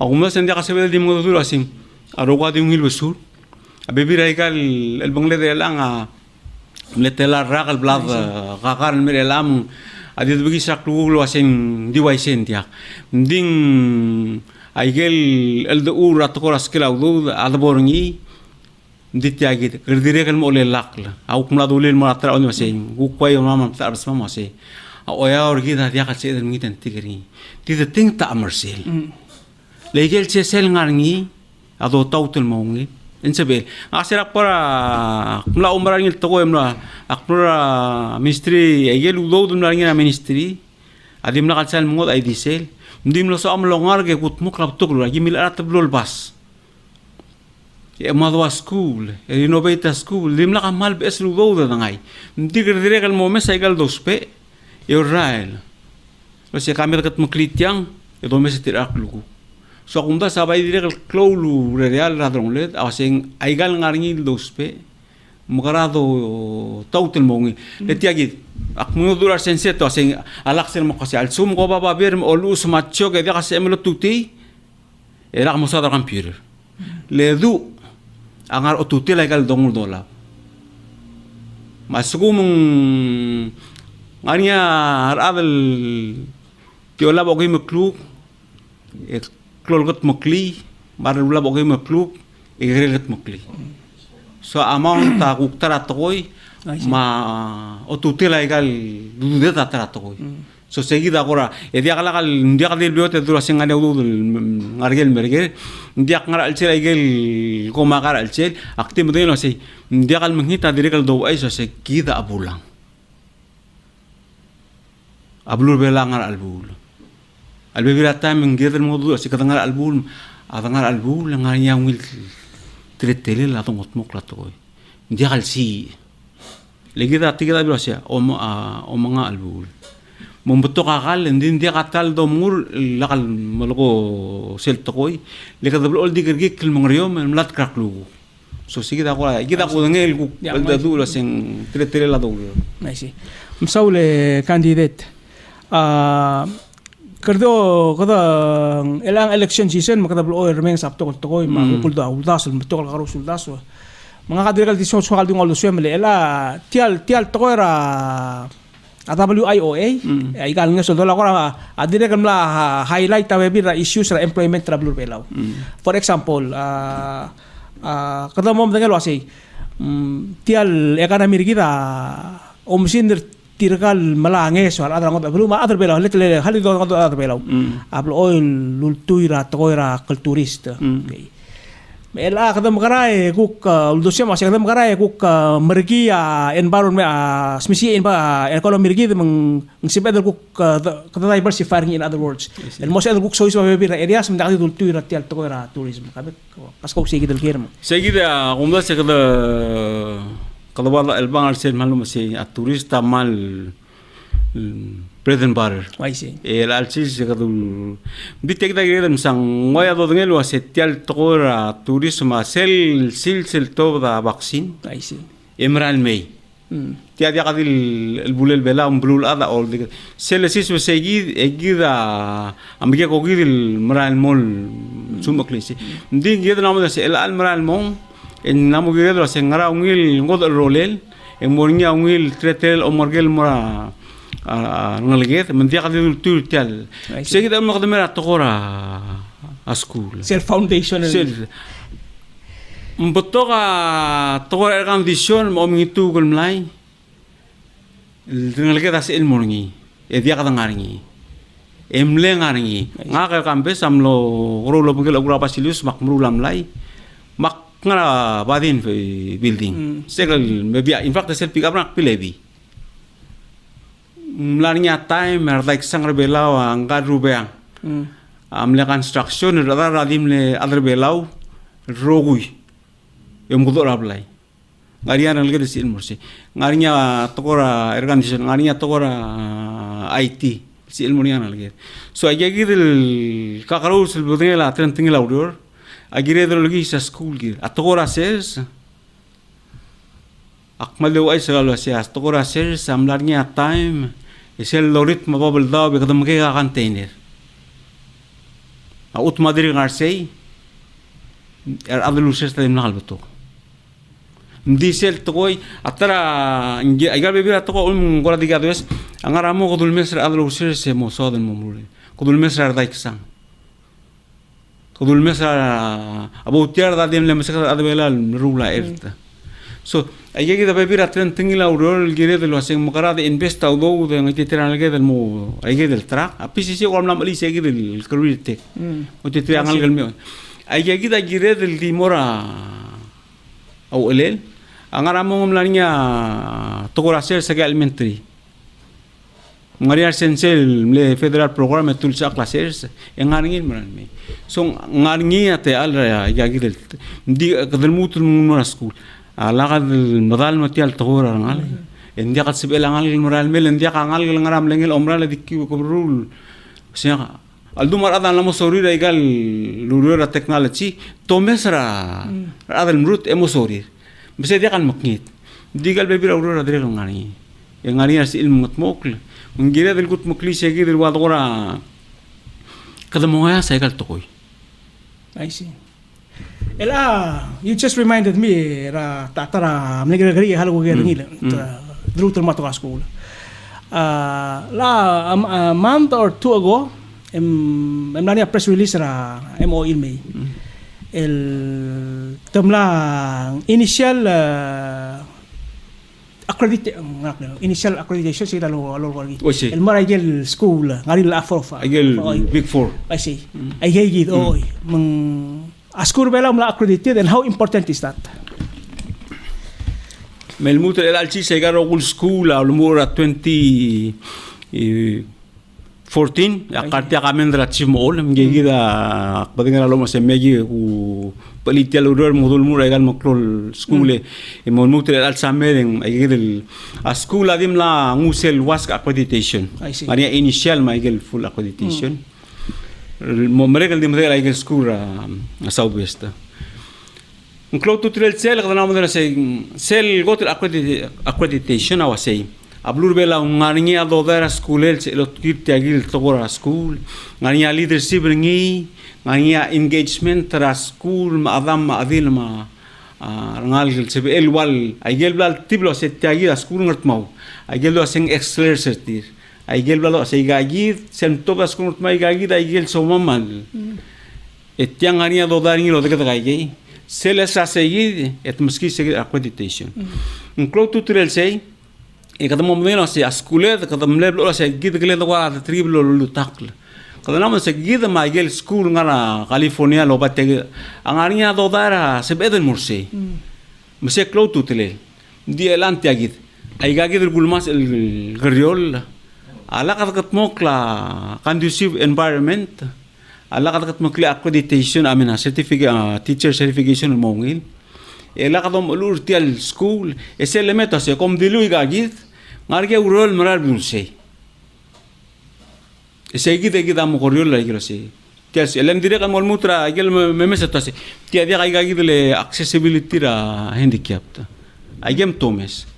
ako mo sen dia kasebe di mo duro asim aroga di ungil besur abebira ikal el bangle de langa letela rakal blad kakar mere lam adi bigi saklu asim di waisen dia ding aigel el de ur atkora skela udu adboringi ditiagi kerdire kan mo le lakla au kumla dulil mo atra on masen ku kwai mama tar sama mase o ya orgida dia ka ceder ngi tan tigri ti de ting ta amersel legel che sel ngarngi ado tautul mongi ensebe asira para mla umra ngi to emla akpura ministry egel udo dum ngi na ministry adim na kalsal mongod ay disel ndim lo so amlo ngarge kut muklab tuklu agi mil arat blol bas madwa school innovate school dim la kamal bes lu do da ngai ndigir dire kal mo mes ay gal dospe Israel. Lo se kami dekat maklitiang, itu mesti tidak lugu. So kunda sabai dire klaulu real radrong led, awaseng aigal ngaringi dospe, mukarado tautel mongi. Letiagi, akmu durar senseto aseng alaksel makasi alsum ko baba bir olus macho ke dia kasi emelo tuti, era musada computer. Ledu angar otuti legal dongul dola. Masugumung Ania adel tiola bogi mekluk klolgot mekli barula bogi mekluk igrelet mekli so amount ta kuktara toy ma otutela egal dude ta tara toy so seguida agora dia kala dia kal biote dura singane udu ngargel merger dia ngar alcel egel ko magar alcel aktim deno se dia kal menghita direkal do ai so se kida abulang Ablur belangar albul. Albebira time ngeder modu si katangar albul, atangar albul ngar yang wil tretele la tongot mok la toy. Dia kal si. Legi da tiga da biasa o mga albul. Mombeto kakal ndin dia katal do mur lakal maloko sel toy. Leka da ol digergi kil mangriom mlat kraklu. So sige da ko kita ko ngel ku da dula sing tretele la do. Nice. Msaule candidate kerdo kada elang election season makadablo oy remeng sapto ko toy mapulda uldas metol karus uldas mga kadirgal disyon sokal ding olo swem le ela tial toera AWIOA ay gal nga so dola ko adire kan la highlight ta webi ra issues ra employment trouble belaw for example kada mom dengel wasi tial economy kita omsindir tirgal malange so ada ngot belum ada belaw letle hali do ngot ada belaw ablo oil lultuira toira kulturista okay ela kadam karai kuk uldosia masih kadam karai kuk mergi environment smisi economy mergi meng sipedel kuk kata diversifying in other words el most other kuk so is bebira areas mendaki lultuira tial toira tourism kabe pas kau segidel kirmo seguida umda se kalau wala el bangal sel malum se a turista mal Bread butter. El alchis se kadul. Bitek da gedem sang ngoya do ngelo setial tora turismo sel to da vaccine. Emral May. Tia dia kadil el bulel bela blul ada all de sel sis we seguid egida amge ko gidil mral mol sumaklisi. Ndi gedem namo se el almral mon en namo gedem se ngara ungil ngod rolel en mornya ungil tretel o morgel mora ngalget mentia kadil tutel seguida mo kademera tokora a school self foundation self Mboto ka toko condition mo mingitu gol mlai. Dengan kita si ilmu ngi. Dia kata ngaringi. Emle ngaringi. Ngaka kampes amlo rolo bugel ogura pasilius mak mrulam lai. Mak ngara badin fi building. Segal maybe in fact sel pick up nak pilebi. Mlanya time merdaik sang rebelau angka rubeang. Amle construction rada radim le adre belau rogui. Em kudo rablai. Ngariya nang lagi si ilmu si. Ngarinya tokora organization ngarinya tokora IT si ilmu ni nang lagi. So aja gidil kakaru sebetulnya la tinggal audior. Agire dulu lagi sa school gir. Atokora ses. Akmal dewa isagalu siya. Atokora ses amlarnya time. Isel lorit mababel daw bekadam kaya container. Out madri ngarsay. Adlu ses tayo nakal betul. Diesel tokoy atara agar bebira toko gora diga dos angaramo kodul mesra adlu ses mo soden mo muli. Kodul mesra daiksan. Kodul mesra abu tiar da dem le mesra adbela rula erta. So aja kita bebira tren tingila urol gire de lo hacen mocara de investa o do de ngati tiran alge del mo aja del track api sisi ko amlam ali segi del career tech o te triangle gel me aja kita gire del dimora au elel angaramo ngomlanya tokora ser sega elementary ngariar sensel le federal program tul sa classes engaringin maran me so ngaringi ate al ya gire di kadel mutul mo school alaqad madal matial togora ngal india qad sibel ngal moral mel india ngal ngaram lengel omral dikki ko rule sia aldumar adan la mosori regal lurura technology to mesra adal mrut emosori bese dia kan maknit digal bebi aurora dire ngani ngani as ilmu mokl ngira del kut mokli segi del wadora kada moya saikal tokoy. I see. You just reminded me tara mnegari halo ngila dulu termato ka school. A month or two ago nani press release ra mo ilmi. El tamla initial initial accreditation sila lo wargi. El maragel school ngari la afofa. Agel big four. I see. Ay gid oy mang Askur bela mla accredited and how important is that? Melmut el alchi segar ogul school al mura 2014 akartia kamendra chimol mgegida badinga lo mas megi ku palitia luror modul mura egal makrol school e melmut el al sameden agil a school adim la ngusel wask accreditation maria initial maigel full accreditation mereka di mereka lagi school Southwest. Kalau tu trail sel kadang nama sel gotel accreditation awasai. Ablur bela ngani ado dara school el lo kirti agil togora school. Ngani leadership ringi, ngani engagement tra school ma adam ma adil ma ngal sebe el wal agil blal tiblo set agil school ngat mau. Agil lo sing excellence certir. Aigel balo sa igagid sem tobas kunut mai igagid aigel so mamal etiang ania do daring lo de gaigi sele sa seguid et muski seguid accreditation inclo tutorial sei e kada momeno se askule kada mleblo sa gid gele do wa triblo lu takl kada namo se gid ma igel school ngara California lo batte angania do dara se beden murse mse clo tutorial di elante agid aigagid gulmas el griol ala kat mokla conducive environment ala kat mokla accreditation amina certificate teacher certification mongil ela kat molur tial school ese elemento se kom dilu igagit ngarge urol maral bunse ese gide am korriol la igro tial elem dire kan mol mutra agel memesa tase tia dia igagit le accessibility ra handicapped agem tomes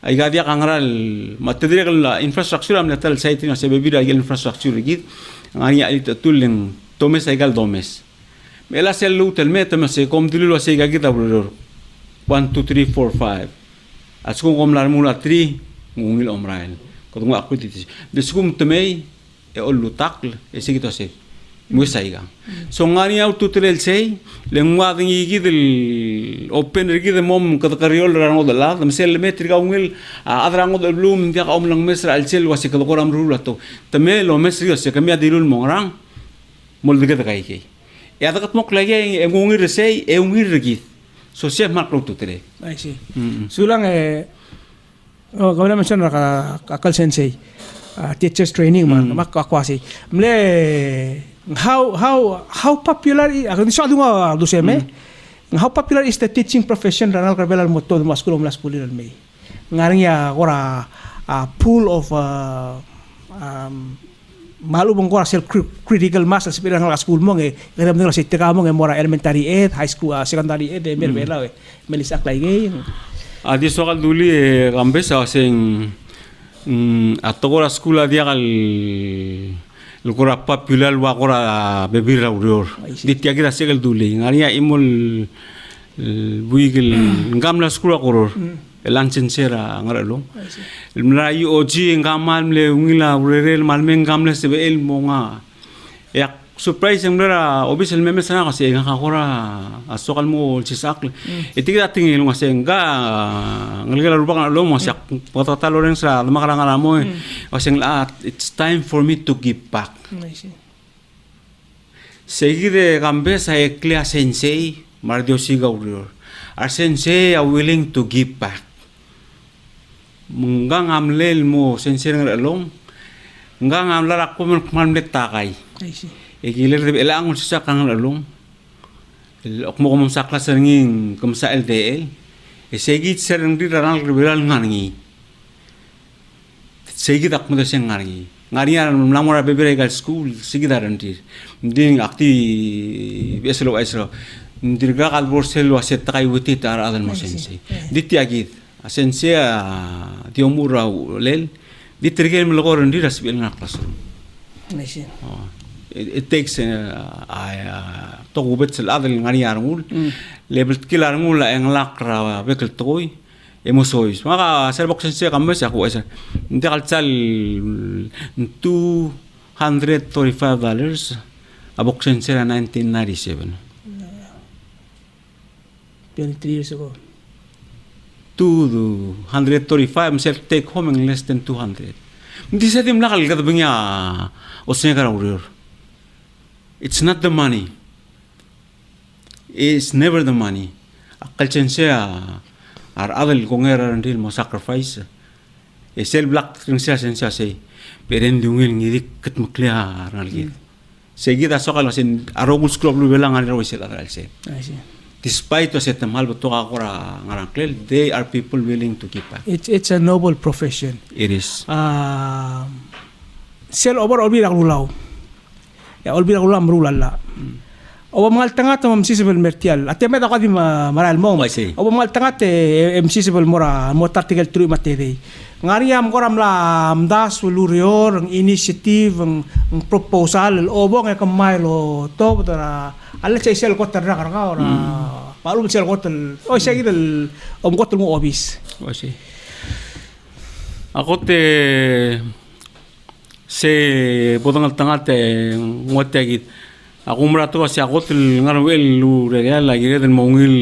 ay gadia kangral matedire la infrastructure am natal site na se bebira gel infrastructure gid ngani ali tuleng tomes ay gal domes mela sel lutel metem se kom dilulo se gagit abror 1 2 3 4 5 asku kom lar mula 3 ngungil omrael ko ngo akuti deskum temei e ollu takl e sigito se Muesaiga. So ngani au tutrel sei lengwa dingi gidel open gidel mom kadakariol rango dala mesel metri ga ungil adrango del blum dia ka lang mesra al sel wasi kadoram rulato tame lo mesri se kamia dirul mongrang mol diga kai kai ya dakat mok lagi ngungir sei ungir gid so siap mak lo tutre I see. Sulang kau nak macam akal sensei teachers training man mak akwasi mle how popular akan sa dunga do seme how popular is the teaching profession ranal kabelal mo todo mas kulom las pulir me ngaring ya ora pool of malu bang ora self critical mass sebenarnya ngal school mo nge kadam ngal sa tika mo nge mora elementary ed high school secondary ed merbela melisak lagi adi soal duli gambesa sing atogora school dia kal lukura popular wa kora bebira urior ditia kita segel duli ngaria imol buigel ngamla school koror elanchen sera ngaralo mlayu oji ngamal mle ungila urerel malmen ngamle sebe el monga yak surprise ngra obisel meme sana kasi nga kora asokal mo sisak itigda tingil nga senga ngalgala rubang lo mo sak patatalo ren sa makaranga mo waseng it's time for me to give back seguide gambesa eklia sensei mardio siga urior our sensei are willing to give back mungang amlel mo sensei ngalong ngang amlara ko man takay ikilir de elang sa kang lalong okmo kom sa klase nging kom sa LDL segit sereng di ranal liberal ngangi segit ak mo deseng ngangi ngaria namora beberegal school segit arantir ding akti beselo aisro dirga kal borsel waset takay wuti tar adal mo sensei ditiagit sensei tiomura lel ditrigel mlogor ndi rasbil ngak classroom it takes to gubet sel adel ngani arngul level kila arngul la englak ra bekel toy emosois maka ser boxen se kames aku esa inte kalsal $235 a boxen se 1997 23 years ago 235 self take home in less than 200 hindi sa tim lakal kadabingya osnya kara urior. It's not the money. It's never the money. Akal chensya ar adal kongera randil mo sacrifice. Sel black chensya chensya say peren diungil ngidik ket muklia ranalgit. Seguida sokal sin arogul school lu belang ar wisel adal say. Despite to set mal beto akora ngarangklel, they are people willing to keep back. It's a noble profession. It is. Sel over olbi ragulaw. Ya olbi ragulaw mrulalla. Oba mal tangat mam sisibel mertial. Ateme da kadi maral mo. Oba mal tangat sisibel mora mo article 3 materi. Ngariam koram la amdas ulurior ang initiative ang proposal obo nga kamay lo to dara ala sa sel kotar ra karga ora palu sel kotal o siya gidal kotal mo office o si ako te se bodang tangat ngote gid ako mrato si ako tel ngarwel lu real lagi den mongil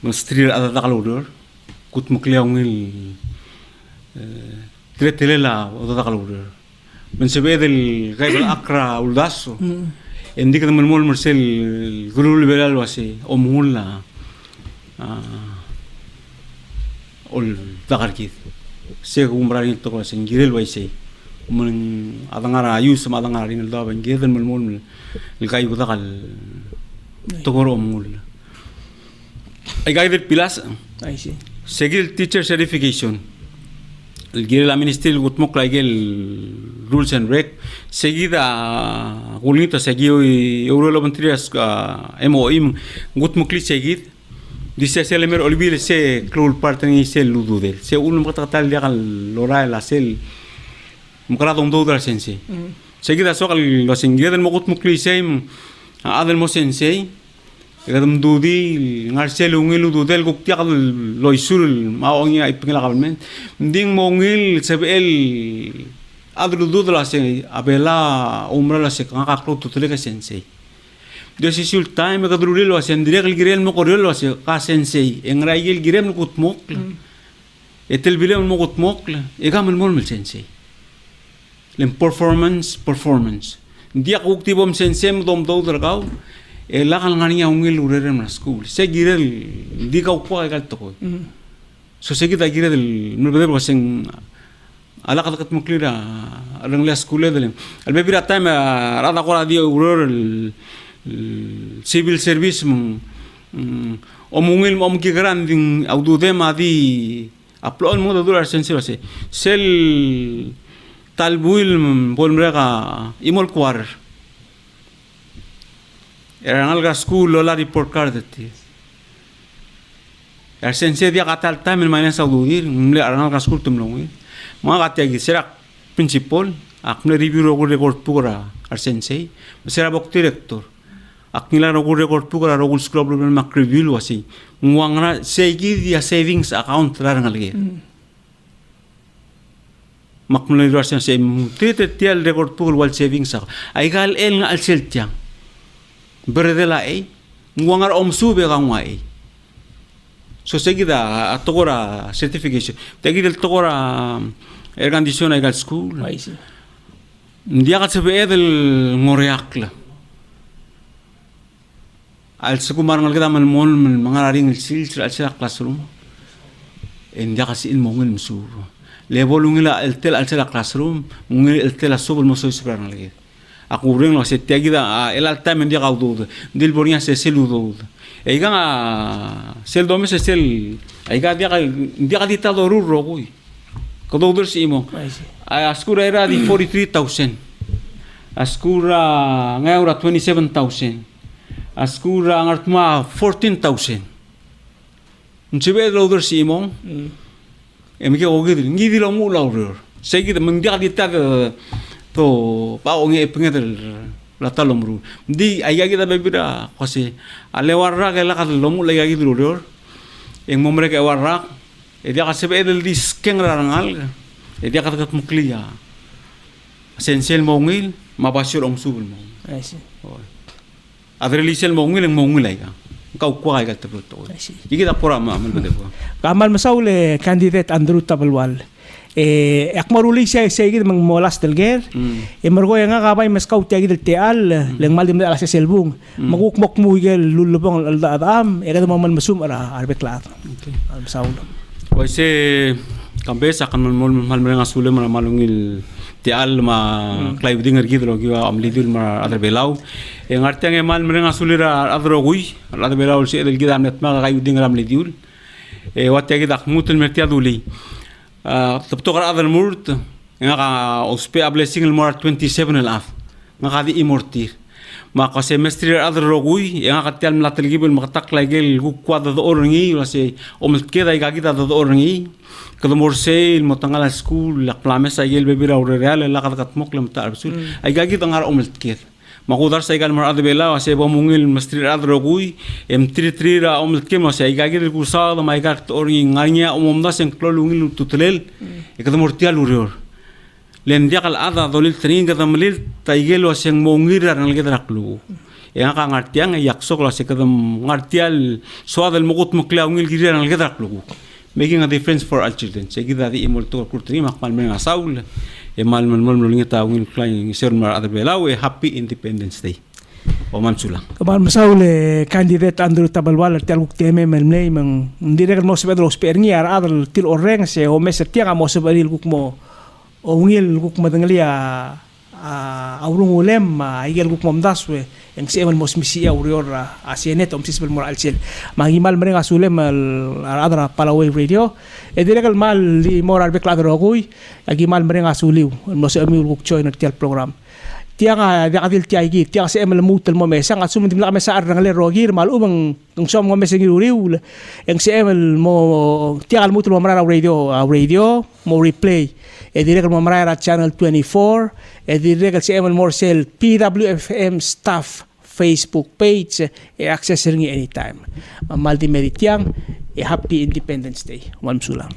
mastrir ada takaludor kut mukliangil tretelela ada takaludor men sebedel gaibal akra uldaso hindi ka naman mo Marcel gulul belal wasi omula ol takarkit se kumrarin to ko sen girel waisi mun adangara ayus madangara rin da ban gedan mul mul el kay budakal togoro omul ay guided pilas I see seguir teacher certification el girel la ministil gutmok laigel rules and rec seguida gulito seguiu euro mantrias MOI gutmokli seguid dice se lemer olvide se klul partner se lududel se un matatal dia kal lora la sel mukra dom do dal sense seguida sokal lo singiden mo gutmokli sem adel mo sense gadam dudi ngar sel ungil lududel guktia kal loisul maongi ipingla kalmen ding mongil sebel adro dudla se abela umrala se kakaklo tutule ka sensei desi sul time ka drulilo se direk girel mo korelo se ka sensei engraigel girem kutmok etel bilem mo kutmok egamel mol sensei lem performance dia ukti bom sensei dom do dragaw lakal ngani ungil urere na school se girel di ka ukwa ka to so se kita girel no beber waseng ala kadat muklira arang la skule delem al bebira time rada qora di uror civil service omungil mom ki granding audu de madi aplon mo durar sensiro se sel talbuil bolmrega imol kwar era alga school la report card ti er sense dia katal time minus audu dir mle alga school tumlong mga katiyagi serak principal akne review rogo record pura ar sensei sera bok director aknila rogo record pura rogo scrub rogo mak review wasi ngwangna segi dia savings account rangalge makmule ro sensei tete tiel record pura wal savings ay gal el nga al seltiang berdela ngwangar omsube gangwai so seguida atogora certification tegidel togora ergandisyon ay gal school dia kat sabe edel ngoriakla al segumar ngal kita mol mangaring sil al sila classroom dia kasi in mongil msuro level ngila el tel al sila classroom ngil el tel sobol mo so isbran ngal aku ring lo se tegida el al time dia gaudo dil boria se seludo eiga sel domes sel eiga dia ditador rogui kododor simo askura era di 43,000 askura ngaura 27,000 askura ngartma 14,000 nchibe lodor simo emike ogid ngidi lo mu lauror seguida mendia ditad to paonge pengedel la talomru di ayagi da bebira kasi ale warra ke la lomu le yagi duror en momre ke warra e dia kasebe del dis kenrangal e dia kat mukliya sensel mongil mabasur omsul mo Aisi. adrelisel mongil ay ka kau kuai ka to iki da pora ma bede ko kamal masaule candidate Andrew Tabalwal akmaruli siya gid mang molas del ger margo nga kabay mas kauti gid teal leng maldim ala sa selbung magukmok mu gel lulubong aldam kada mo man masum ara arbekla okay saulo wase kambesa kan mal nga sule man malungil teal ma klay dinger gid lo giwa amlidul ma adar belaw ngarteng mal nga sulira adro gui adar belaw si del gid amnet ma kay dinger amlidul watte gid akmutul mertiaduli تبتغر هذا المرد نقا أسبوع قبل سينغل مار 27 الأف نقا دي إمورتير ما قاسي مستري هذا الرجوي نقا تيال ملا تلقيب المقطع لاجل قوة ذا أورني ولا سي أملت كذا يجاكي ذا أورني كذا مرسي المتنقل سكول لقلامس أيجل ببيرة وريال لا قد مقلم تعرف سول أيجاكي تنقر أملت كذا ما قدر سيجال مر هذا بلا وسي بمونيل مستري هذا الرجوي تري را أملت كم وسي أيجاكي الكوسا ما يجاك أورني غانيا أمم داس إنكلولونيل تطلل كذا مرتيال وريور لأن dia kal ada dolil tering kata melil taigel was yang mongir dan lagi teraklu yang akan ngartiang yaksok lah sekadam ngartial soal mugut mukla ungil giri dan lagi teraklu making a difference for all children segida di imol to kurtri makmal menga saul emal mal mulingnya taungil klain sermar ada belawe happy Independence Day Oman sulang. Kamal masaule candidate Andrew Tabalwal tialuk teme melmei mang direk mo sebedro sperni ar adal til oreng se o meser tianga mo sebadil kuk mo o ngil kuk madangalia aurung ulem igel kuk momdaswe yang semal mos misi aurior asienet om sisbel moral sel mangimal mereng asulem al adra palaway radio e direk mal li moral bekladro gui agimal mereng asuliu mo se ami kuk join tial program tianga dakadil tiagi tiang se emel mutel mo mesang at sumundim la mesa ar ngale rogir malumang ng som mo mesang riu ang se emel mo tiang mutel mo mara radio mo replay e direk mo mara channel 24 e direk se emel more sel PWFM staff Facebook page e access ringi anytime maldi meditiang e happy Independence Day wan sulang